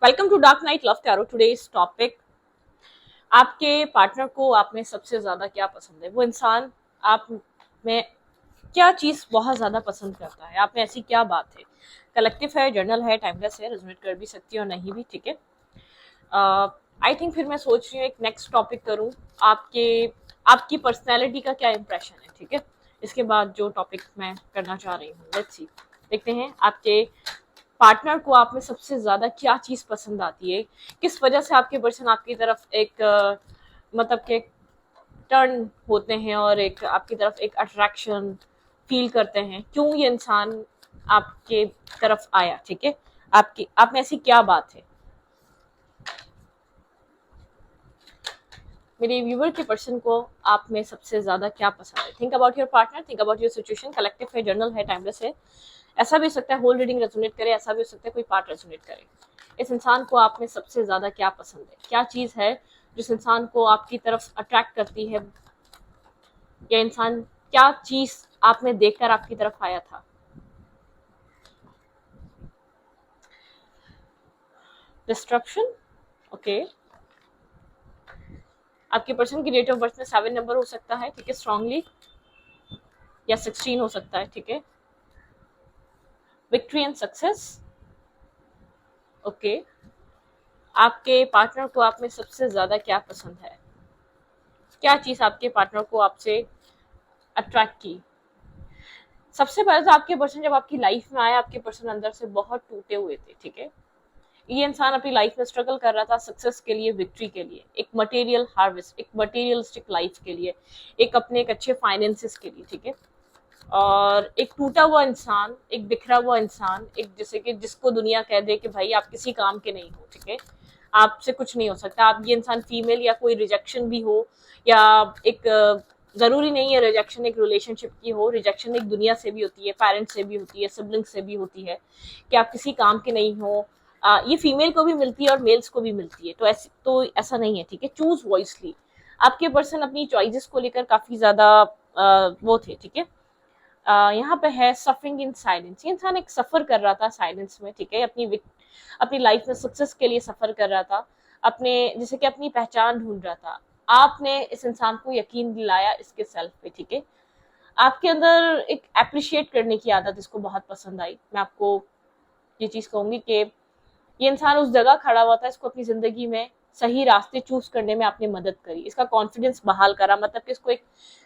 Welcome to Dark Night Love Tarot. Today's topic, आपके partner को आप में सबसे ज्यादा क्या पसंद है। वो इंसान आप में क्या चीज बहुत ज्यादा पसंद करता है, आप में ऐसी क्या बात है। कलेक्टिव है, जर्नल है, टाइमलेस है, रेजोनेट कर भी सकती है और नहीं भी, ठीक है। आई थिंक फिर मैं सोच रही हूँ एक नेक्स्ट टॉपिक करूँ। आपके आपकी पर्सनैलिटी का क्या इम्प्रेशन है, ठीक है। इसके बाद जो टॉपिक मैं करना चाह रही हूँ, लेट्स सी, देखते हैं आपके पार्टनर को आप में सबसे ज्यादा क्या चीज पसंद आती है। किस वजह से आपके पर्सन आपकी तरफ एक मतलब के टर्न होते हैं और एक आपकी तरफ एक अट्रैक्शन फील करते हैं। क्यों ये इंसान आपके तरफ आया, ठीक है। आपकी आप में ऐसी क्या बात है। मेरे व्यूवर के पर्सन को आप में सबसे ज्यादा क्या पसंद है। Think about your partner, think about your situation. Collective है, जर्नल है, टाइमलेस है। ऐसा भी हो सकता है होल रीडिंग रेजोनेट करे, ऐसा भी हो सकता है कोई पार्ट रेजोनेट करे। इस इंसान को आप में सबसे ज्यादा क्या पसंद है, क्या चीज है जिस इंसान को आपकी तरफ अट्रैक्ट करती है, या इंसान क्या चीज आप में देखकर आपकी तरफ आया था। Disruption, okay. आपके पर्सन की डेट ऑफ बर्थ में 7 नंबर हो सकता है, ठीक है, स्ट्रांगली, या 16 हो सकता है, ठीक है। Victory and success, okay. आपके पार्टनर को आप में सबसे ज्यादा क्या पसंद है, क्या चीज आपके पार्टनर को आपसे अट्रैक्ट की। सबसे पहले तो आपके पर्सन जब आपकी लाइफ में आया, आपके पर्सन अंदर से बहुत टूटे हुए थे, ठीक है। ये इंसान अपनी लाइफ में स्ट्रगल कर रहा था सक्सेस के लिए, विक्ट्री के लिए, एक मटेरियल हार्वेस्ट, एक मटेरियलिस्टिक लाइफ के लिए, एक अपने एक अच्छे फाइनेंसेस के लिए, ठीक है। और एक टूटा हुआ इंसान, एक बिखरा हुआ इंसान, एक जैसे कि जिसको दुनिया कह दे कि भाई आप किसी काम के नहीं हो, ठीक है, आपसे कुछ नहीं हो सकता। आप ये इंसान फीमेल या कोई रिजेक्शन भी हो, या एक जरूरी नहीं है रिजेक्शन एक रिलेशनशिप की हो, रिजेक्शन एक दुनिया से भी होती है, पेरेंट्स से भी होती है, सिबलिंग्स से भी होती है, कि आप किसी काम के नहीं हो। ये फीमेल को भी मिलती है और मेल्स को भी मिलती है, तो ऐसा नहीं है, ठीक है। चूज वॉइसली। आपके पर्सन अपनी चॉइसेस को लेकर काफी ज्यादा वो थे, ठीक है। यहाँ पे है सफरिंग इन साइलेंस। ये इंसान एक सफर कर रहा था साइलेंस में, ठीक है। अपनी लाइफ में सक्सेस के लिए सफर कर रहा था, अपने जैसे कि अपनी पहचान ढूंढ रहा था। आपने इस इंसान को यकीन दिलाया इसके सेल्फ पे, ठीक है। आपके अंदर एक अप्रिशिएट करने की आदत इसको बहुत पसंद आई। मैं आपको ये चीज कहूंगी कि ये इंसान उस जगह खड़ा हुआ था, इसको अपनी जिंदगी में सही रास्ते चूज करने में आपने मदद करी, इसका कॉन्फिडेंस बहाल करा। मतलब कि इसको एक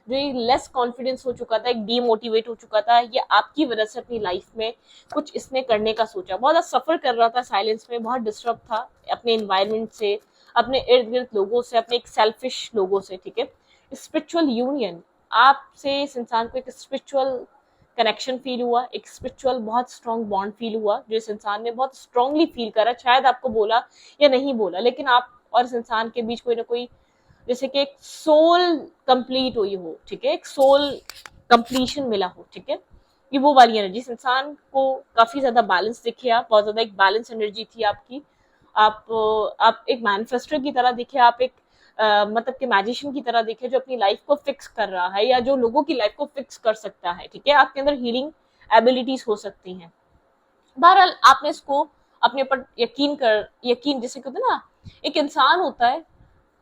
जो लेस कॉन्फिडेंस हो चुका था, एक डीमोटिवेट हो चुका था, ये आपकी वजह से अपनी लाइफ में कुछ इसने करने का सोचा। बहुत ज्यादा सफर कर रहा था साइलेंस में, बहुत डिस्टर्ब था अपने एनवायरमेंट से, अपने इर्द गिर्द लोगों से, अपने एक सेल्फिश लोगों से, ठीक है। स्पिरिचुअल यूनियन, आपसे इस इंसान को एक स्पिरिचुअल कनेक्शन फील हुआ, एक स्पिरिचुअल बहुत स्ट्रॉन्ग बॉन्ड फील हुआ, जो इस इंसान ने बहुत स्ट्रांगली फील करा। शायद आपको बोला या नहीं बोला, लेकिन आप और इस इंसान के बीच कोई ना कोई जैसे कि एक सोल कंप्लीट हुई हो, ठीक है, एक सोल कंप्लीशन मिला हो, ठीक है। ये वो वाली एनर्जी, इस इंसान को काफी ज्यादा बैलेंस दिखे, आप बहुत ज्यादा एक बैलेंस एनर्जी थी आपकी। आप एक मैनिफेस्टर की तरह दिखे, आप एक मतलब कि मैजिशियन की तरह दिखे, जो अपनी लाइफ को फिक्स कर रहा है या जो लोगों की लाइफ को फिक्स कर सकता है, ठीक है। आपके अंदर हीलिंग एबिलिटीज हो सकती हैं। बहरहाल आपने इसको अपने ऊपर यकीन जैसे कहते हैं ना, एक इंसान होता है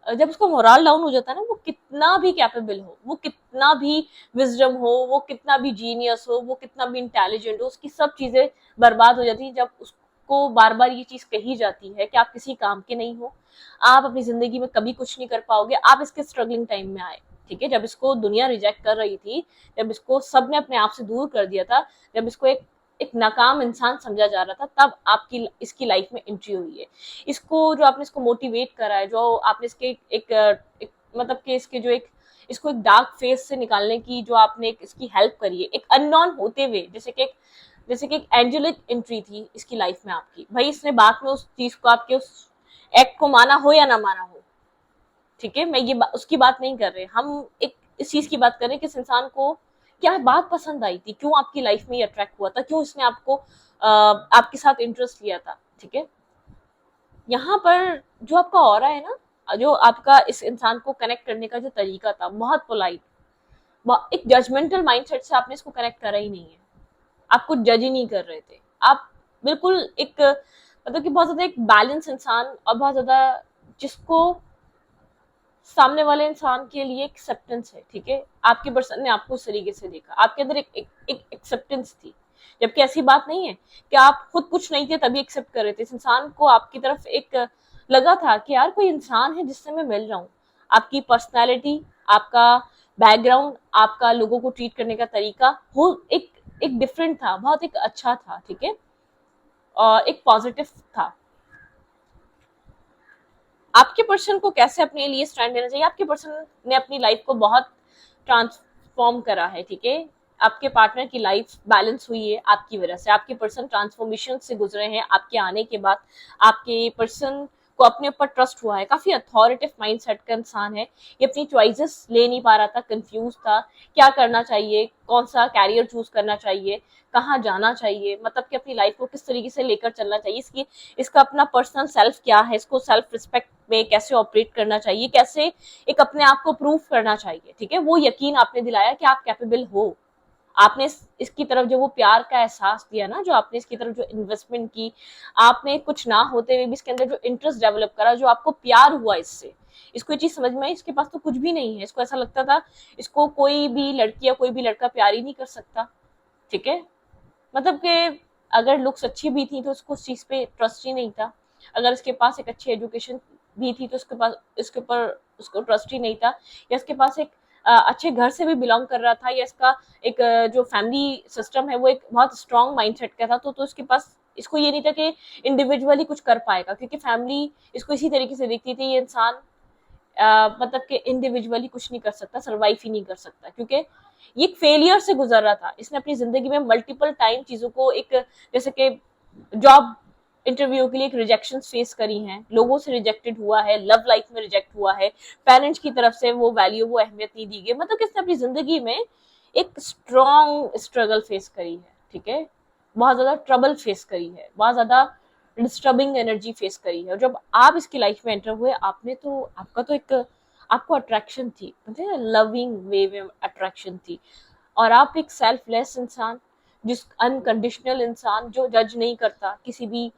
जब उसका मोरल डाउन हो जाता है ना, वो कितना भी कैपेबल हो, वो कितना भी विजडम हो, वो कितना भी जीनियस हो, वो कितना भी इंटेलिजेंट हो, उसकी सब चीजें बर्बाद हो जाती है जब उसको बार बार ये चीज कही जाती है कि आप किसी काम के नहीं हो, आप अपनी जिंदगी में कभी कुछ नहीं कर पाओगे। आप इसके स्ट्रगलिंग टाइम में आए, ठीक है, जब इसको दुनिया रिजेक्ट कर रही थी, जब इसको सबने अपने आप से दूर कर दिया था, जब इसको एक नाकाम इंसान समझा जा रहा था, तब आपकी इसकी लाइफ में एंट्री हुई है। इसको जो आपने इसको मोटिवेट करा है, जो आपने इसके एक मतलब कि इसके जो एक इसको एक डार्क फेस से निकालने की जो आपने इसकी हेल्प करी है, एक अननोन होते हुए, जैसे कि एक एंजेलिक एंट्री थी इसकी लाइफ में आपकी। भाई इसने बाद में उस चीज को, आपके उस एक्ट को माना हो या ना माना हो, ठीक है, मैं ये उसकी बात नहीं कर रहे, हम एक इस चीज की बात कर रहे हैं कि इस इंसान को क्या बात पसंद आई थी, क्यों आपकी लाइफ में ये अट्रैक्ट हुआ था, क्यों इसने आपको आपके साथ इंटरेस्ट लिया था, ठीक है। यहाँ पर जो आपका ऑरा है ना, जो आपका इस इंसान को कनेक्ट करने का जो तरीका था, बहुत पोलाइट, एक जजमेंटल माइंडसेट से आपने इसको कनेक्ट करा ही नहीं है। आपको जज ही नहीं कर रहे थे आप, बिल्कुल एक मतलब कि बहुत ज्यादा एक बैलेंस इंसान, और बहुत ज्यादा जिसको सामने वाले इंसान के लिए एक्सेप्टेंस है, ठीक है। आपके पर्सन ने आपको उस तरीके से देखा, आपके अंदर एक एक्सेप्टेंस थी, जबकि ऐसी बात नहीं है कि आप खुद कुछ नहीं थे तभी एक्सेप्ट कर रहे थे। इस इंसान को आपकी तरफ एक लगा था कि यार कोई इंसान है जिससे मैं मिल रहा हूँ। आपकी पर्सनैलिटी, आपका बैकग्राउंड, आपका लोगों को ट्रीट करने का तरीका वो एक डिफरेंट था, बहुत एक अच्छा था, ठीक है, और एक पॉजिटिव था। आपके पर्सन को कैसे अपने लिए स्टैंड लेना चाहिए, आपके पर्सन ने अपनी लाइफ को बहुत ट्रांसफॉर्म करा है, ठीक है। आपके पार्टनर की लाइफ बैलेंस हुई है आपकी वजह से, आपके पर्सन ट्रांसफॉर्मेशन से गुजरे हैं आपके आने के बाद। आपके पर्सन को अपने ऊपर ट्रस्ट हुआ है, काफी अथॉरिटिव माइंडसेट का इंसान है। ये अपनी चॉइसेस ले नहीं पा रहा था, कंफ्यूज था, क्या करना चाहिए, कौन सा कैरियर चूज करना चाहिए, कहाँ जाना चाहिए, मतलब कि अपनी लाइफ को किस तरीके से लेकर चलना चाहिए, इसकी इसका अपना पर्सनल सेल्फ क्या है, इसको सेल्फ रिस्पेक्ट में कैसे ऑपरेट करना चाहिए, कैसे एक अपने आप को प्रूव करना चाहिए, ठीक है। वो यकीन आपने दिलाया कि आप कैपेबल हो। आपने इसकी तरफ जो वो प्यार का एहसास दिया ना, जो आपने इसकी तरफ जो इन्वेस्टमेंट की, आपने कुछ ना होते हुए भी इसके अंदर जो इंटरेस्ट डेवलप करा, जो आपको प्यार हुआ इससे, इसको ये चीज समझ में आई, इसके पास तो कुछ भी नहीं है। इसको ऐसा लगता था इसको कोई भी लड़की या कोई भी लड़का प्यार ही नहीं कर सकता, ठीक है। मतलब कि अगर लुक्स अच्छी भी थी तो उसको उस चीज पे ट्रस्ट ही नहीं था। अगर इसके पास एक अच्छी एजुकेशन भी थी तो उसके पास इसके ऊपर उसको ट्रस्ट ही नहीं था। या इसके पास एक अच्छे घर से भी बिलोंग कर रहा था, या इसका एक जो फैमिली सिस्टम है वो एक बहुत स्ट्रॉन्ग माइंडसेट का था, तो इसके पास इसको ये नहीं था कि इंडिविजुअली कुछ कर पाएगा, क्योंकि फैमिली इसको इसी तरीके से देखती थी, ये इंसान मतलब कि इंडिविजुअली कुछ नहीं कर सकता, सर्वाइव ही नहीं कर सकता, क्योंकि ये एक फेलियर से गुजर रहा था। इसने अपनी जिंदगी में मल्टीपल टाइम चीजों को एक, जैसे कि जॉब इंटरव्यू के लिए एक रिजेक्शन फेस करी हैं, लोगों से रिजेक्टेड हुआ है, लव लाइफ में रिजेक्ट हुआ है, पेरेंट्स की तरफ से वो वैल्यू वो अहमियत नहीं दी गई, मतलब किसने अपनी जिंदगी में एक स्ट्रॉन्ग स्ट्रगल फेस करी है, ठीक है। बहुत ज्यादा ट्रबल फेस करी है, बहुत ज्यादा डिस्टर्बिंग एनर्जी फेस करी है। और जब आप इसकी लाइफ में एंटर हुए, आपने तो आपका तो एक आपको अट्रैक्शन थी, मतलब लविंग वे में अट्रैक्शन थी। और आप एक सेल्फलेस इंसान, जिस अनकंडीशनल इंसान जो जज नहीं करता किसी भी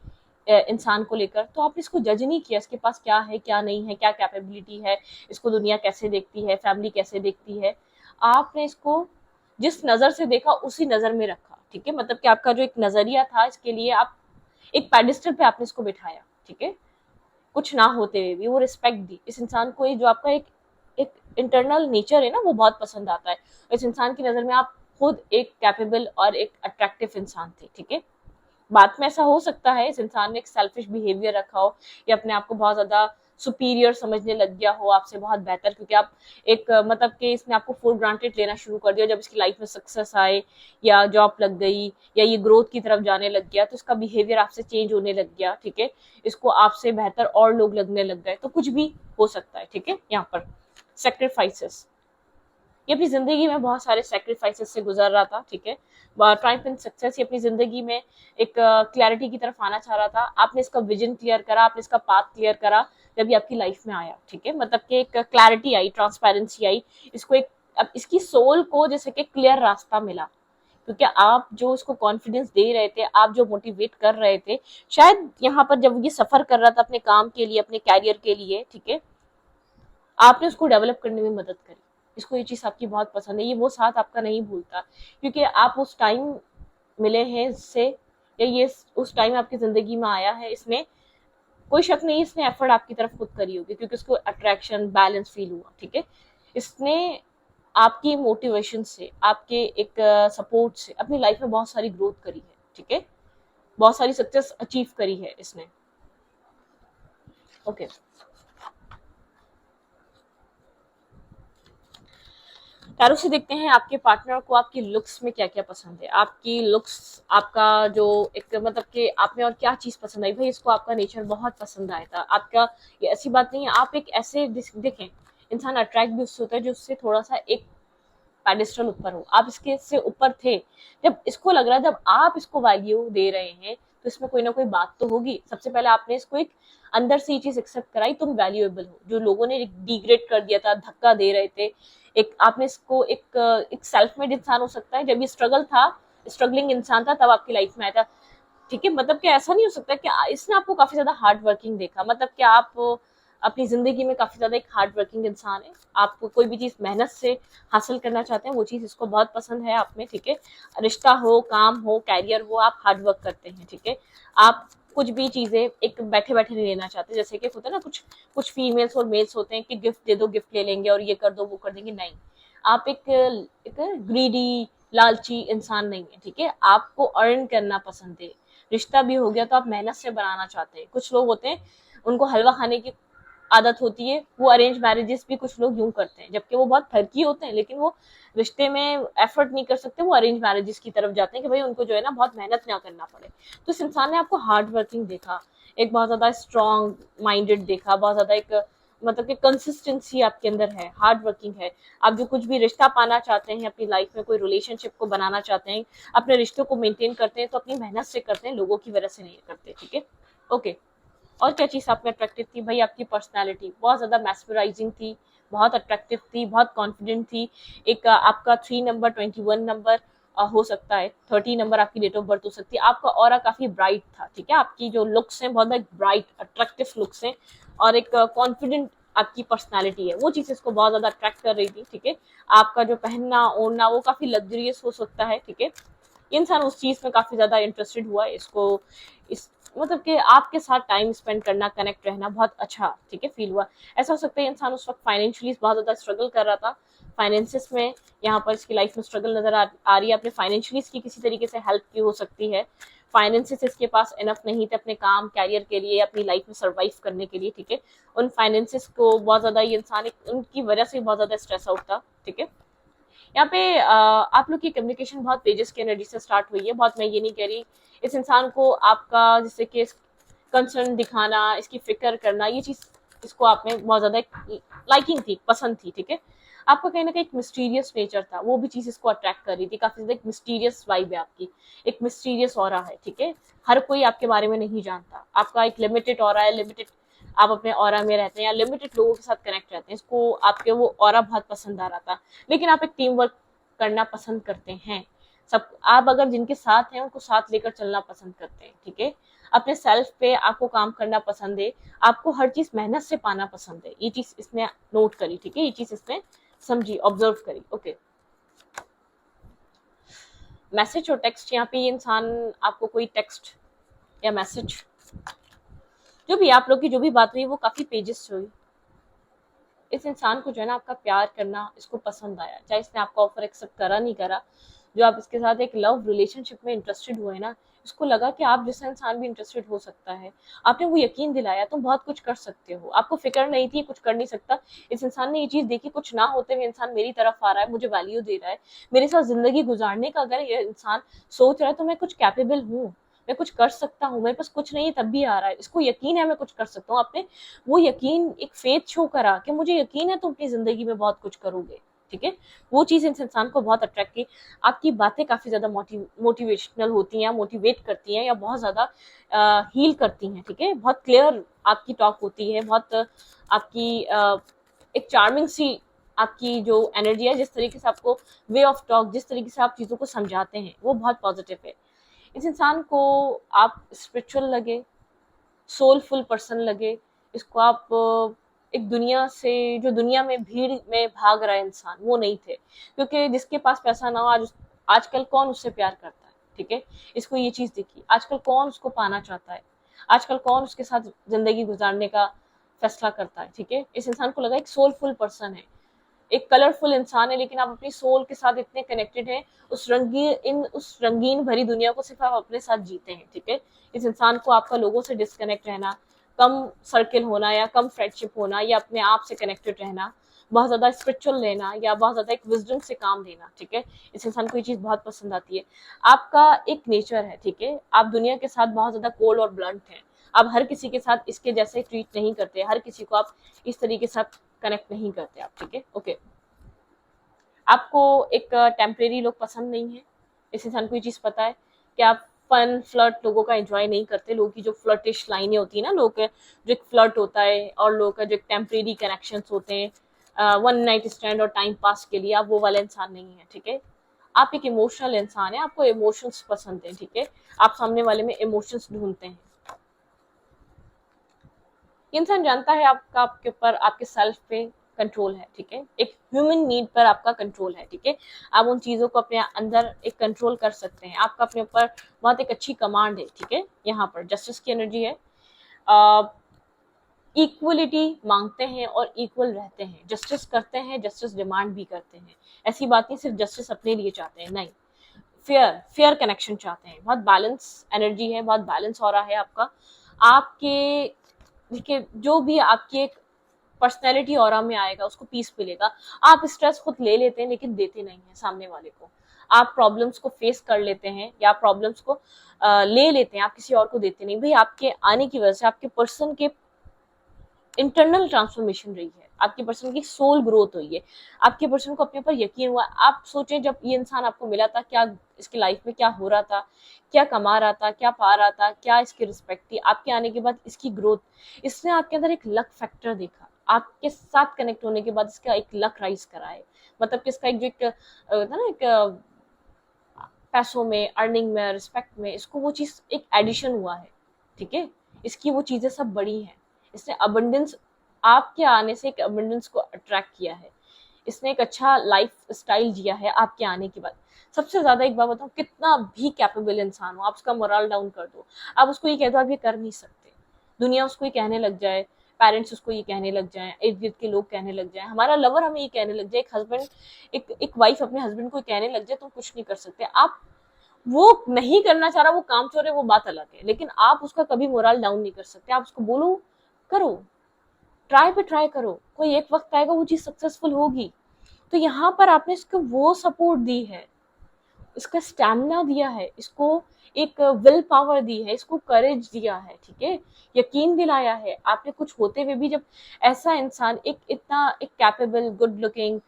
इंसान को लेकर, तो आपने इसको जज नहीं किया इसके पास क्या है क्या नहीं है, क्या कैपेबिलिटी है, इसको दुनिया कैसे देखती है, फैमिली कैसे देखती है। आपने इसको जिस नजर से देखा उसी नजर में रखा, ठीक है। मतलब कि आपका जो एक नजरिया था इसके लिए, आप एक पेडिस्टल पे आपने इसको बिठाया, ठीक है। कुछ ना होते हुए भी वो रिस्पेक्ट दी इस इंसान को। जो आपका एक एक इंटरनल नेचर है ना, वो बहुत पसंद आता है। इस इंसान की नजर में आप खुद एक कैपेबल और एक अट्रैक्टिव इंसान थे, ठीक है। बाद में ऐसा हो सकता है इस इंसान ने एक सेल्फिश बिहेवियर रखा हो, या अपने आप को बहुत ज्यादा सुपीरियर समझने लग गया हो आपसे बहुत बेहतर, क्योंकि आप एक मतलब कि इसने आपको फॉर ग्रांटेड लेना शुरू कर दिया। जब इसकी लाइफ में सक्सेस आए, या जॉब लग गई, या ये ग्रोथ की तरफ जाने लग गया, तो इसका बिहेवियर आपसे चेंज होने लग गया, ठीक है। इसको आपसे बेहतर और लोग लगने लग गए, तो कुछ भी हो सकता है, ठीक है। यहाँ पर सेक्रीफाइसेस, ये अपनी जिंदगी में बहुत सारे सेक्रीफाइसेस से गुजर रहा था, ठीक है। ट्राइम्फ इन सक्सेस, ये अपनी जिंदगी में एक क्लैरिटी की तरफ आना चाह रहा था। आपने इसका विजन क्लियर करा, आपने इसका पाथ क्लियर करा, जब ये आपकी लाइफ में आया, ठीक है। मतलब कि एक क्लैरिटी आई, ट्रांसपेरेंसी आई, इसको एक अब इसकी सोल को जैसे कि क्लियर रास्ता मिला, क्योंकि आप जो उसको कॉन्फिडेंस दे रहे थे, आप जो मोटिवेट कर रहे थे, शायद यहाँ पर जब ये सफर कर रहा था अपने काम के लिए, अपने कैरियर के लिए, ठीक है, आपने उसको डेवलप करने में मदद करी। इसको ये चीज आपकी बहुत पसंद है, ये वो साथ आपका नहीं भूलता, क्योंकि आप उस टाइम मिले हैं इससे, या ये उस टाइम आपकी जिंदगी में आया है। इसमें कोई शक नहीं, इसने एफर्ट आपकी तरफ खुद करी होगी, क्योंकि उसको अट्रैक्शन बैलेंस फील हुआ, ठीक है। इसने आपकी मोटिवेशन से, आपके एक सपोर्ट से अपनी लाइफ में बहुत सारी ग्रोथ करी है, ठीक है। बहुत सारी सक्सेस अचीव करी है इसने, ओके। टैरो से देखते हैं आपके पार्टनर को आपकी लुक्स में क्या क्या पसंद है। आपकी लुक्स, आपका जो एक मतलब कि आप में और क्या चीज पसंद आई, भाई इसको आपका नेचर बहुत पसंद आया था आपका। ये ऐसी बात नहीं है, आप एक ऐसे देखें, इंसान अट्रैक्ट भी उससे होता है जो उससे थोड़ा सा एक पेडिस्टल ऊपर हो। आप इसके से ऊपर थे, जब इसको लग रहा है, जब आप इसको वैल्यू दे रहे हैं, तो इसमें कोई ना कोई बात तो होगी। सबसे पहले आपने इसको एक अंदर से ये चीज एक्सेप्ट कराई, तुम वैल्यूएबल हो। जो लोगों ने डिग्रेड कर दिया था, धक्का दे रहे थे, एक आपने इसको एक सेल्फ मेड इंसान हो सकता है। जब ये स्ट्रगल था, स्ट्रगलिंग इंसान था, तब आपकी लाइफ में आया था। ठीक है, मतलब कि ऐसा नहीं हो सकता कि इसने आपको काफी ज्यादा हार्ड वर्किंग देखा, मतलब कि आप अपनी जिंदगी में काफी ज्यादा एक हार्ड वर्किंग इंसान है, आप कोई भी चीज मेहनत से हासिल करना चाहते हैं, वो चीज इसको बहुत पसंद है आप में, ठीक है। रिश्ता हो, काम हो, कैरियर हो, आप हार्ड वर्क करते हैं, ठीक है। आप कुछ भी चीजें एक बैठे बैठे नहीं लेना चाहते, जैसे कि होता है ना, कुछ कुछ फीमेल्स और मेल्स होते हैं कि गिफ्ट दे दो, गिफ्ट ले लेंगे और ये कर दो, वो कर देंगे, नहीं। आप एक ग्रीडी, लालची इंसान नहीं है, ठीक है। आपको अर्न करना पसंद है। रिश्ता भी हो गया तो आप मेहनत से बनाना चाहते हैं। कुछ लोग होते हैं, उनको हलवा खाने की आदत होती है, वो अरेंज मैरिजेस भी कुछ लोग यूं करते हैं, जबकि वो बहुत फर्की होते हैं, लेकिन वो रिश्ते में एफर्ट नहीं कर सकते, वो अरेंज मैरिजेस की तरफ जाते हैं कि भाई उनको जो है ना बहुत मेहनत ना करना पड़े। तो इस इंसान ने आपको हार्ड वर्किंग देखा, एक बहुत ज्यादा स्ट्रांग माइंडेड देखा, बहुत ज्यादा एक मतलब कि कंसिस्टेंसी आपके अंदर है, हार्ड वर्किंग है। आप जो कुछ भी रिश्ता पाना चाहते हैं अपनी लाइफ में, कोई रिलेशनशिप को बनाना चाहते हैं, अपने रिश्तों को मेंटेन करते हैं, तो अपनी मेहनत से करते हैं, लोगों की वजह से नहीं करते, ठीक है। ओके। और क्या चीज़ आप में अट्रैक्टिव थी भाई? आपकी पर्सनालिटी बहुत ज़्यादा मैस्मराइजिंग थी, बहुत अट्रैक्टिव थी, बहुत कॉन्फिडेंट थी। एक आपका 3 नंबर, 21 नंबर हो सकता है, 30 नंबर आपकी डेट ऑफ बर्थ हो सकती है। आपका ऑरा काफ़ी ब्राइट था, ठीक है। आपकी जो लुक्स हैं बहुत ब्राइट अट्रैक्टिव लुक्स हैं, और एक कॉन्फिडेंट आपकी पर्सनालिटी है, वो चीज़ इसको बहुत ज़्यादा अट्रैक्ट कर रही थी, ठीक है। आपका जो पहनना ओढ़ना वो काफ़ी लग्जरियस हो सकता है, ठीक है। इंसान उस चीज में काफी ज्यादा इंटरेस्टेड हुआ, इसको इस मतलब कि आपके साथ टाइम स्पेंड करना, कनेक्ट रहना बहुत अच्छा, ठीक है, फील हुआ। ऐसा हो सकता है इंसान उस वक्त फाइनेंशियली बहुत ज्यादा स्ट्रगल कर रहा था, फाइनेंसिस में यहाँ पर इसकी लाइफ में स्ट्रगल नजर आ रही है। अपने फाइनेंशियली इसकी किसी तरीके से हेल्प की हो सकती है, फाइनेंसिस इसके पास इनफ नहीं थे अपने काम कैरियर के लिए, अपनी लाइफ में सर्वाइव करने के लिए, ठीक है। उन फाइनेंसिस को बहुत ज्यादा ये इंसान उनकी वजह से बहुत ज्यादा स्ट्रेस आउट था, ठीक है। यहाँ पे आप लोग की कम्युनिकेशन बहुत तेजस की एनर्जी से स्टार्ट हुई है, बहुत, मैं ये नहीं कह रही। इस इंसान को आपका जैसे कि कंसर्न दिखाना, इसकी फिक्र करना, ये चीज इसको आप में बहुत ज्यादा लाइकिंग थी, पसंद थी, ठीक है। आपका कहीं ना कहीं एक मिस्टीरियस नेचर था, वो भी चीज इसको अट्रैक्ट कर रही थी, काफी ज्यादा एक मिस्टीरियस वाइब है आपकी, एक मिस्टीरियस ऑरा है, ठीक है। हर कोई आपके बारे में नहीं जानता, आपका एक लिमिटेड ऑरा है, लिमिटेड आप अपने ऑरा में रहते हैं या लिमिटेड लोगों के साथ कनेक्ट रहते हैं, इसको आपके वो ऑरा बहुत पसंद आ रहा था। लेकिन आप एक टीम वर्क करना पसंद करते हैं, सब आप अगर जिनके साथ हैं उनको साथ लेकर चलना पसंद करते हैं, ठीक है। अपने सेल्फ पे आपको काम करना पसंद है, आपको हर चीज मेहनत से पाना पसंद है, ये चीज इसने नोट करी, ठीक है, ये चीज इसने समझी, ऑब्जर्व करी। ओके। मैसेज और टेक्स्ट, यहाँ पे ये इंसान आपको कोई टेक्स्ट या मैसेज, जो भी आप लोग की जो भी बात हुई वो काफी पेजेस हुई। इस इंसान को जो है ना आपका प्यार करना इसको पसंद आया, चाहे इसने आपका ऑफर एक्सेप्ट करा नहीं करा। जो आप इसके साथ एक लव रिलेशनशिप में इंटरेस्टेड हुए ना, इसको लगा कि आप जैसा इंसान भी इंटरेस्टेड हो सकता है। आपने वो यकीन दिलाया तुम बहुत कुछ कर सकते हो, आपको फिक्र नहीं थी कुछ कर नहीं सकता। इस इंसान ने ये चीज देखी, कुछ ना होते हुए इंसान मेरी तरफ आ रहा है, मुझे वैल्यू दे रहा है, मेरे साथ जिंदगी गुजारने का अगर ये इंसान सोच रहा है तो मैं कुछ कैपेबल हूँ, मैं कुछ कर सकता हूँ, मेरे पास कुछ नहीं है तब भी आ रहा है, इसको यकीन है मैं कुछ कर सकता हूँ। आपने वो यकीन, एक फेथ शो करा कि मुझे यकीन है तुम अपनी जिंदगी में बहुत कुछ करोगे, ठीक है। वो चीज इस इंसान को बहुत अट्रैक्ट की। आपकी बातें काफी ज्यादा मोटिवेशनल होती हैं, मोटिवेट करती हैं, या बहुत ज्यादा हील करती हैं, ठीक है। बहुत क्लियर आपकी टॉक होती है, बहुत आपकी एक चार्मिंग सी आपकी जो एनर्जी है, जिस तरीके से आपको वे ऑफ टॉक, जिस तरीके से आप चीजों को समझाते हैं, वो बहुत पॉजिटिव है। इस इंसान को आप स्पिरिचुअल लगे, सोलफुल पर्सन लगे, इसको आप एक दुनिया से, जो दुनिया में भीड़ में भाग रहा है इंसान, वो नहीं थे। क्योंकि जिसके पास पैसा ना हो, आजकल कौन उससे प्यार करता है, ठीक है। इसको ये चीज दिखी, आजकल कौन उसको पाना चाहता है, आजकल कौन उसके साथ जिंदगी गुजारने का फैसला करता है, ठीक है। इस इंसान को लगा एक सोलफुल पर्सन है, एक कलरफुल इंसान है, लेकिन आप अपनी सोल के साथ इतने कनेक्टेड हैं, उस रंगीन भरी दुनिया को सिर्फ आप अपने साथ जीते हैं, ठीक है। इस इंसान को आपका लोगों से डिस्कनेक्ट रहना, कम सर्किल होना या कम फ्रेंडशिप होना, या अपने आप से कनेक्टेड रहना, बहुत ज्यादा स्पिरिचुअल लेना, या बहुत ज्यादा एक विजडम से काम लेना, ठीक है। इस इंसान को ये चीज बहुत पसंद आती है। आपका एक नेचर है, ठीक है, आप दुनिया के साथ बहुत ज्यादा कोल्ड और ब्लंट हैं, आप हर किसी के साथ इसके जैसे ट्रीट नहीं करते, हर किसी को आप इस तरीके से कनेक्ट नहीं करते आप, ठीक है। ओके। आपको एक टेम्परेरी लोग पसंद नहीं है, इस इंसान को ये चीज पता है कि आप फन फ्लर्ट लोगों का एंजॉय नहीं करते, लोगों की जो फ्लर्टिश लाइनें होती है ना, लोग जो एक फ्लर्ट होता है और लोगों का जो एक टेम्परेरी कनेक्शन होते हैं, वन नाइट स्टैंड और टाइम पास के लिए, आप वो वाला इंसान नहीं है, ठीक है। आप एक इमोशनल इंसान है, आपको इमोशंस पसंद है, ठीक है, आप सामने वाले में इमोशंस ढूंढते हैं। इंसान जानता है आपका, आपके ऊपर, आपके सेल्फ पे कंट्रोल है, ठीक है, एक ह्यूमन नीड पर आपका कंट्रोल है, ठीक है, आप उन चीजों को अपने अंदर एक कंट्रोल कर सकते हैं, आपका अपने ऊपर बहुत एक अच्छी कमांड है, ठीक है, यहाँ पर जस्टिस की एनर्जी है। इक्वलिटी मांगते हैं और इक्वल रहते हैं, जस्टिस करते हैं, जस्टिस डिमांड भी करते हैं। ऐसी बात नहीं सिर्फ जस्टिस अपने लिए चाहते हैं, नहीं, फेयर फेयर कनेक्शन चाहते हैं। बहुत बैलेंस एनर्जी है, बहुत बैलेंस हो रहा है आपका। आपके देखिए, जो भी आपकी एक पर्सनैलिटी ऑरा में आएगा उसको पीस मिलेगा। आप स्ट्रेस खुद ले लेते हैं लेकिन देते नहीं हैं सामने वाले को। आप प्रॉब्लम्स को फेस कर लेते हैं या प्रॉब्लम्स को ले लेते हैं, आप किसी और को देते नहीं। भाई आपके आने की वजह से आपके पर्सन के इंटरनल ट्रांसफॉर्मेशन रही है, आपके पर्सन की सोल ग्रोथ हुई है, आपके पर्सन को अपने ऊपर यकीन हुआ। आप सोचें, जब ये इंसान आपको मिला था, क्या इसकी लाइफ में क्या हो रहा था, क्या कमा रहा था, क्या पा रहा था, क्या इसकी रिस्पेक्ट थी। आपके आने के बाद इसकी ग्रोथ, इसने आपके अंदर एक लक फैक्टर देखा, आपके साथ कनेक्ट होने के बाद इसका एक लक राइज करा है। मतलब कि इसका एक जो एक था ना, एक पैसों में, अर्निंग में, रिस्पेक्ट में, इसको वो चीज एक एडिशन हुआ है, ठीक है, इसकी वो चीजें सब बड़ी हैं। इसने अबंडेंस, आपके आने से एक अबंडेंस को अट्रैक्ट किया है, इसने एक अच्छा लाइफ स्टाइल जिया है आपके आने के बाद। सबसे ज्यादा एक बात बताऊं, कितना भी कैपेबल इंसान हो, आप उसका मोरल डाउन कर दो, आप उसको ये कह दो आप ये कर नहीं सकते, दुनिया उसको ये कहने लग जाए, पेरेंट्स उसको ये कहने लग जाए, इर्द गिर्द के लोग कहने लग जाए, हमारा लवर हमें ये कहने लग जाए, एक हस्बैंड, एक वाइफ अपने हस्बैंड को कहने लग जाए, तुम कुछ नहीं कर सकते। आप, वो नहीं करना चाह रहा, वो काम चोर है, वो बात अलग है, लेकिन आप उसका कभी मोरल डाउन नहीं कर सकते। आप उसको बोलो, करो, ट्राई पे ट्राई करो, कोई एक वक्त आएगा वो चीज सक्सेसफुल होगी। तो यहाँ पर आपने इसको वो सपोर्ट दी है, इसका स्टैमिना दिया है, इसको एक विल पावर दी है, इसको करेज दिया है, ठीक है, यकीन दिलाया है आपने कुछ होते हुए भी। जब ऐसा इंसान, एक इतना एक capable, good looking,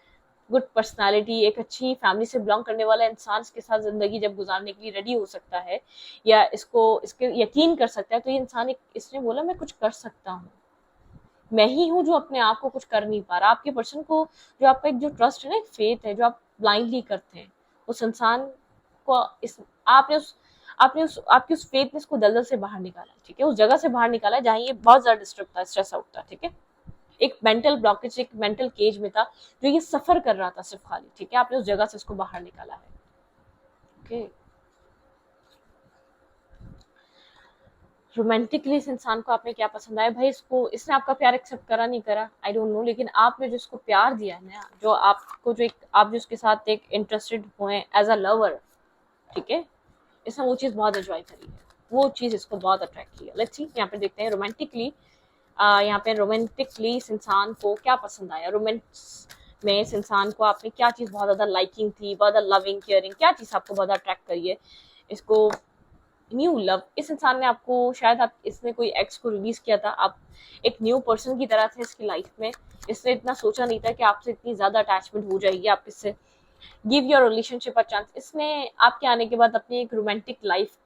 good personality, एक अच्छी फैमिली से बिलोंग करने वाला इंसान इसके साथ जिंदगी जब गुजारने के लिए रेडी हो सकता है या इसको इसके यकीन कर सकता है, तो ये इंसान एक, इसने बोला मैं कुछ कर सकता हूँ, मैं ही हूँ जो अपने आप को कुछ कर नहीं पा रहा। आपके पर्सन को, जो आपका एक जो ट्रस्ट है ना, एक फेथ है जो आप ब्लाइंडली करते हैं, उस इंसान को, इस आपने उस आपकी उस फेथ ने इसको दलदल से बाहर निकाला, ठीक है, उस जगह से बाहर निकाला जहाँ ये बहुत ज्यादा डिस्टर्ब था, स्ट्रेस आउट था, ठीक है, एक मेंटल ब्लॉकेज, एक मेंटल केज में था जो ये सफर कर रहा था सिर्फ खाली, ठीक है, आपने उस जगह से इसको बाहर निकाला है। ओके, रोमांटिकली इस इंसान को आपने क्या पसंद आया, भाई इसको, इसने आपका प्यार एक्सेप्ट करा नहीं करा, आई डोंट नो, लेकिन आपने जो इसको प्यार दिया है ना, जो आपको, जो एक आप जो उसके साथ एक इंटरेस्टेड हुए एज अ लवर, ठीक है, इसने वो चीज बहुत एंजॉय करी है, वो चीज इसको बहुत अट्रैक्ट किया। लेट्स सी, यहाँ पे देखते हैं रोमांटिकली, यहाँ पे रोमांटिकली इस इंसान को क्या पसंद आया, रोमांस में इस इंसान को आपने क्या चीज बहुत ज्यादा लाइकिंग थी, बहुत ज्यादा लविंग केयरिंग, क्या चीज आपको बहुत अट्रैक्ट करी है इसको। न्यू लव, इस इंसान ने आपको, शायद आप, इसने कोई एक्स को रिलीज किया था, आप एक न्यू पर्सन की तरह थे इसकी लाइफ में। इसने इतना सोचा नहीं था कि आपसे इतनी ज्यादा अटैचमेंट हो जाएगी, आप इससे give your relationship a chance. इसने आपके आने के बाद अपनी एक रोमांटिक लाइफ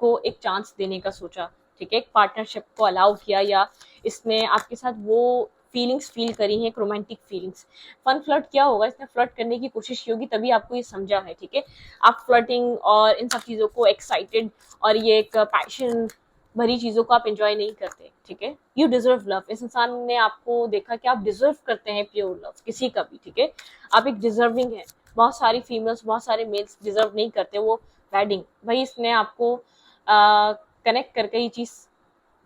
को एक चांस देने का सोचा, ठीक है, एक पार्टनरशिप को अलाउ किया, या इसने आपके साथ वो फीलिंग्स फील करी हैं, एक रोमांटिक फीलिंग्स। फन फ्लर्ट किया होगा, इसने फ्लर्ट करने की कोशिश की होगी, तभी आपको ये समझा है, ठीक है, आप फ्लर्टिंग और इन सब चीज़ों को एक्साइटेड और ये एक पैशन भरी चीज़ों को आप एंजॉय नहीं करते, ठीक है, यू डिजर्व लव। इस इंसान ने आपको देखा कि आप डिजर्व करते हैं प्योर लव किसी का भी, ठीक है, आप एक डिजर्विंग है, बहुत सारी फीमेल्स, बहुत सारे मेल्स डिजर्व नहीं करते वो वेडिंग। भाई इसने आपको कनेक्ट करके ये चीज,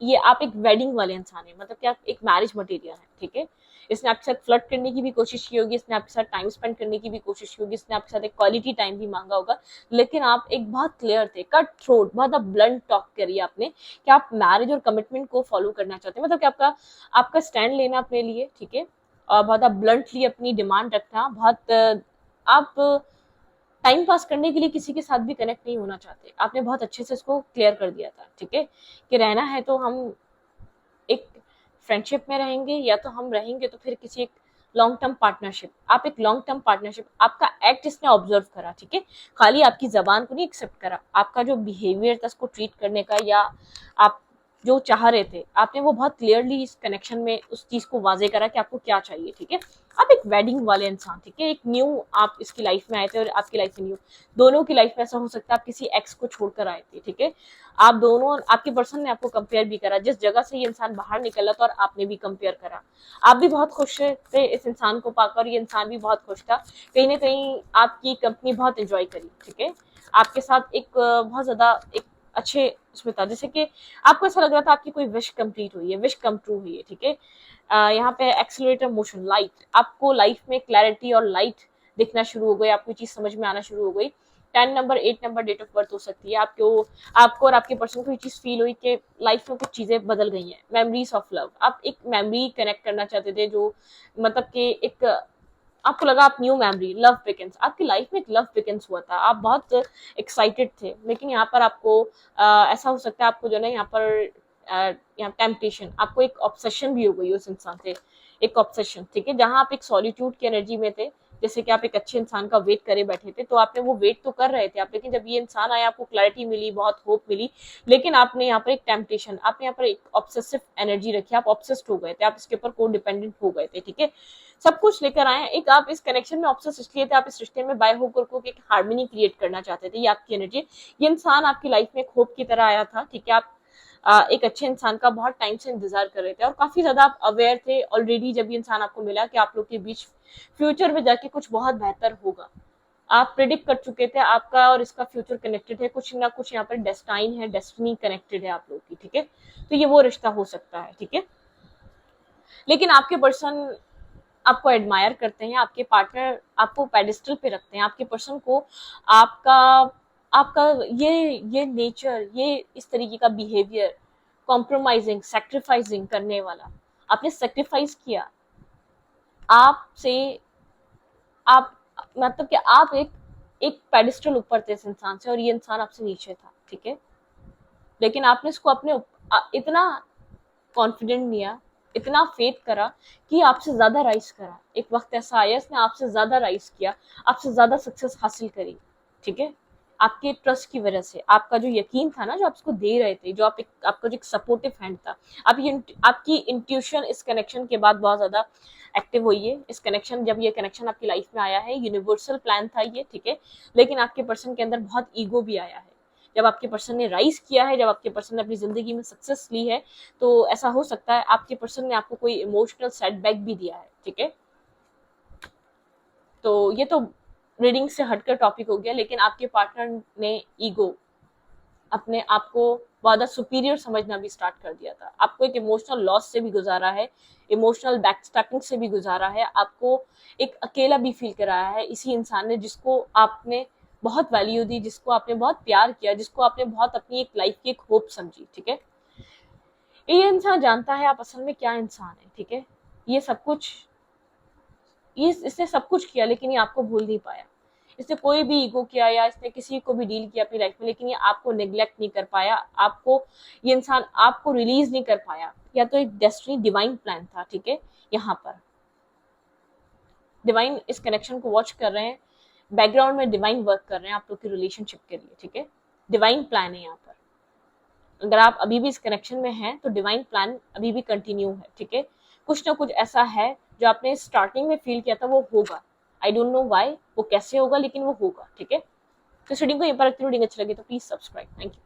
ये आप एक वेडिंग वाले इंसान है, मतलब कि आप एक मैरिज मटेरियल है, ठीक है, इसने आपके साथ फ्लर्ट करने की भी कोशिश की होगी, इसने आपके साथ टाइम स्पेंड करने की भी कोशिश की होगी, इसने आपके साथ एक क्वालिटी टाइम भी मांगा होगा, लेकिन आप एक बहुत क्लियर थे, कट थ्रोट, बहुत ब्लंट टॉक करी आपने कि आप मैरिज और कमिटमेंट को फॉलो करना चाहते हैं, मतलब कि आपका स्टैंड लेना अपने लिए, ठीक है, और बहुत ब्लंटली अपनी डिमांड रखना, बहुत आप टाइम पास करने के लिए किसी के साथ भी कनेक्ट नहीं होना चाहते, आपने बहुत अच्छे से इसको क्लियर कर दिया था, ठीक है, कि रहना है तो हम एक फ्रेंडशिप में रहेंगे, या तो हम रहेंगे तो फिर किसी एक लॉन्ग टर्म पार्टनरशिप। आप एक लॉन्ग टर्म पार्टनरशिप, आपका एक्ट इसने ऑब्जर्व करा, ठीक है, खाली आपकी जबान को नहीं एक्सेप्ट करा, आपका जो बिहेवियर था उसको ट्रीट करने का, या आप जो चाह रहे थे, आपने वो बहुत क्लियरली इस कनेक्शन में उस चीज को वाजे करा कि आपको क्या चाहिए, ठीक है। आप एक वेडिंग वाले इंसान, ठीक है, एक न्यू आप इसकी लाइफ में आए थे और आपकी लाइफ में न्यू, दोनों की लाइफ में ऐसा हो सकता है आप किसी एक्स को छोड़कर आए थे, ठीक है। आप दोनों, आपके पर्सन ने आपको कंपेयर भी करा, जिस जगह से ये इंसान बाहर निकला था और आपने भी कंपेयर करा, आप भी बहुत खुश थे इस इंसान को पाकर, ये इंसान भी बहुत खुश था, कहीं ना कहीं आपकी कंपनी बहुत एंजॉय करी, ठीक है। आपके साथ एक बहुत ज्यादा एक अच्छे उसमें था, जैसे कि आपको ऐसा लग रहा था आपकी कोई विश कंप्लीट हुई है, विश कम ट्रू हुई है, ठीक है। यहाँ पे एक्सेलरेटर मोशन, लाइट, आपको लाइफ में क्लैरिटी और लाइट दिखना शुरू हो गई, आपको चीज समझ में आना शुरू हो गई। 10 number, 8 number date of birth हो सकती है आपको, आपको और आपके पर्सन को ये चीज फील हुई कि लाइफ में कुछ चीजें बदल गई हैं। मेमोरीज ऑफ लव, आप एक मेमोरी कनेक्ट करना चाहते थे, जो मतलब कि एक आपको लगा आप न्यू मेमोरी, लव बिगिंस, आपकी लाइफ में एक लव बिगिंस हुआ था, आप बहुत एक्साइटेड थे, लेकिन यहाँ पर आपको ऐसा हो सकता है आपको जो है ना यहाँ पर यहाँ टेम्पटेशन, आपको एक ऑब्सेशन भी हो गई उस इंसान से, एक ऑब्सेशन, ठीक है, जहां आप एक सॉलिट्यूड की एनर्जी में थे, जैसे कि आप एक अच्छे इंसान का वेट करे बैठे थे, तो आपने वो वेट तो कर रहे थे आप, लेकिन जब ये इंसान आया आपको क्लैरिटी मिली, बहुत होप मिली, लेकिन आपने यहाँ पर एक टेम्पटेशन, आपने यहाँ पर एक ऑब्सेसिव एनर्जी रखी, आप ऑब्सेस्ड हो गए थे, आप इसके ऊपर को डिपेंडेंट हो गए थे, ठीक है। सब कुछ लेकर आए एक, आप इस कनेक्शन में ऑब्सेस इसलिए थे, आप इस रिश्ते में बाय होकर को एक हार्मनी क्रिएट करना चाहते थे, ये आपकी एनर्जी, ये इंसान आपकी लाइफ में एक होप की तरह आया था, ठीक है। आप एक अच्छे इंसान का बहुत टाइम से इंतजार कर रहे थे और काफी ज्यादा आप अवेयर थे ऑलरेडी जब ये इंसान आपको मिला कि आप लोग के बीच फ्यूचर में जाके कुछ बहुत बेहतर होगा, आप प्रिडिक्ट कर चुके थे, आपका और इसका फ्यूचर कनेक्टेड है, कुछ ना कुछ यहाँ पर डेस्टाइन है, डेस्टिनी कनेक्टेड है आप लोग की, ठीक है। तो ये वो रिश्ता हो सकता है, ठीक है। लेकिन आपके पर्सन आपको एडमायर करते हैं, आपके पार्टनर आपको पेडिस्टल पे रखते हैं, आपके पर्सन को आपका आपका ये नेचर, ये इस तरीके का बिहेवियर, कॉम्प्रोमाइजिंग, सेक्रीफाइसिंग करने वाला, आपने सेक्रीफाइस किया, आपसे आप मतलब कि आप एक पेडिस्टल ऊपर थे इस इंसान से और ये इंसान आपसे नीचे था, ठीक है। लेकिन आपने इसको अपने इतना कॉन्फिडेंट लिया, इतना फेथ करा कि आपसे ज्यादा राइज करा, एक वक्त ऐसा आया इसने आपसे ज्यादा राइज किया, आपसे ज्यादा सक्सेस हासिल करी, ठीक है। आपके ट्रस्ट की वजह से, आपका जो यकीन था ना, जो आप इसको दे रहे थे, जो आप आपका जो एक सपोर्टिव हैंड था, आप ये आपकी इंट्यूशन इस कनेक्शन के बाद बहुत ज्यादा एक्टिव हुई है। इस कनेक्शन, जब ये कनेक्शन आपकी लाइफ में आया है, यूनिवर्सल प्लान था ये, ठीक है, लेकिन आपके पर्सन के अंदर बहुत ईगो भी आया है। जब आपके पर्सन ने राइज किया है, जब आपके पर्सन ने अपनी जिंदगी में सक्सेस ली है, तो ऐसा हो सकता है आपके पर्सन ने आपको कोई इमोशनल सेटबैक भी दिया है, ठीक है। तो ये तो रीडिंग से हटकर टॉपिक हो गया, लेकिन आपके पार्टनर ने ईगो, अपने आप को ज्यादा सुपीरियर समझना भी स्टार्ट कर दिया था, आपको एक इमोशनल लॉस से भी गुजारा है, इमोशनल बैकस्टैपिंग से भी गुजारा है, आपको एक अकेला भी फील कराया है इसी इंसान ने, जिसको आपने बहुत वैल्यू दी, जिसको आपने बहुत प्यार किया, जिसको आपने बहुत अपनी एक लाइफ की एक होप समझी, ठीक है। ये इंसान जानता है आप असल में क्या इंसान है, ठीक है। ये सब कुछ, ये इसने सब कुछ किया, लेकिन ये आपको भूल नहीं पाया, इसने कोई भी ईगो किया या इसने किसी को भी डील किया अपनी लाइफ में, लेकिन ये आपको नेग्लेक्ट नहीं कर पाया, आपको ये इंसान आपको रिलीज नहीं कर पाया, या तो एक डेस्टिनी डिवाइन प्लान था, ठीक है। यहाँ पर डिवाइन इस कनेक्शन को वॉच कर रहे हैं, बैकग्राउंड में डिवाइन वर्क कर रहे हैं आप लोग की रिलेशनशिप के लिए, ठीक है। डिवाइन प्लान है यहाँ पर, अगर आप अभी भी इस कनेक्शन में हैं तो डिवाइन प्लान अभी भी कंटिन्यू है, ठीक है। कुछ ना कुछ ऐसा है जो आपने स्टार्टिंग में फील किया था वो होगा, आई डोंट नो व्हाई, वो कैसे होगा, लेकिन वो होगा, ठीक है। तो रीडिंग को यहीं पर रखती हूँ, रीडिंग अच्छी लगी तो प्लीज सब्सक्राइब, थैंक यू।